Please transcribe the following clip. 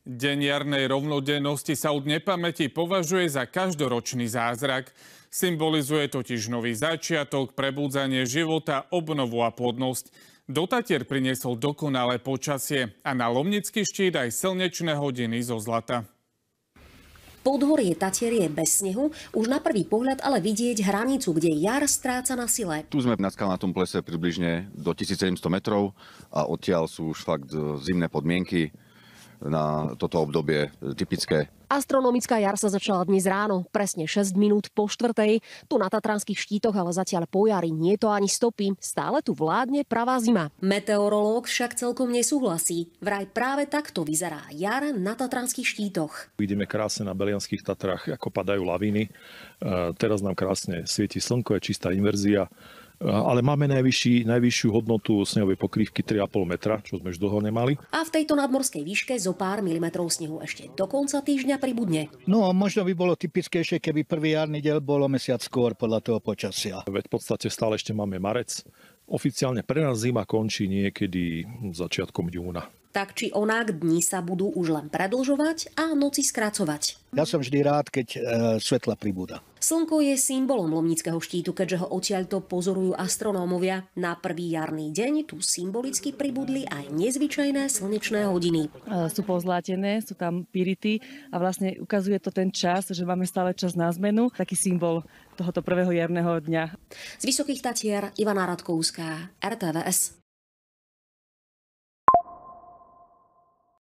Deň jarnej rovnodennosti sa od nepamäti považuje za každoročný zázrak. Symbolizuje totiž nový začiatok, prebudzanie života, obnovu a plodnosť. Do Tatier priniesol dokonalé počasie a na Lomnický štít aj slnečné hodiny zo zlata. Podhorie Tatier je bez snehu, už na prvý pohľad ale vidieť hranicu, kde jar stráca na sile. Tu sme na skalnatom plese približne do 1700 metrov a odtiaľ sú už fakt zimné podmienky na toto obdobie typické. Astronomická jar sa začala dnes ráno, presne 6 minút po 4:00. Tu na tatranských štítoch ale zatiaľ po jari nie je to ani stopy. Stále tu vládne pravá zima. Meteorológ však celkom nesúhlasí. Vraj práve takto vyzerá jar na tatranských štítoch. Vidíme krásne na Belianských Tatrách, ako padajú lavíny. Teraz nám krásne svieti slnko, je čistá inverzia. Ale máme najvyššiu hodnotu snehovej pokrývky 3,5 metra, čo sme už dlho nemali. A v tejto nadmorskej výške zo pár milimetrov snehu ešte do konca týždňa pribudne. No, možno by bolo typickejšie, keby prvý jarný deň bolo mesiac skôr podľa toho počasia. Veď v podstate stále ešte máme marec. Oficiálne pre nás zima končí niekedy začiatkom júna. Tak či onak dni sa budú už len predĺžovať a noci skracovať. Ja som vždy rád, keď svetla pribúda. Slnko je symbolom Lomnického štítu, keďže ho odtiaľto pozorujú astronómovia. Na prvý jarný deň tu symbolicky pribudli aj nezvyčajné slnečné hodiny. Sú pozlátené, sú tam pirity a vlastne ukazuje to ten čas, že máme stále čas na zmenu. Taký symbol tohoto prvého jarného dňa. Z Vysokých Tatier Ivana Radkovská, RTVS.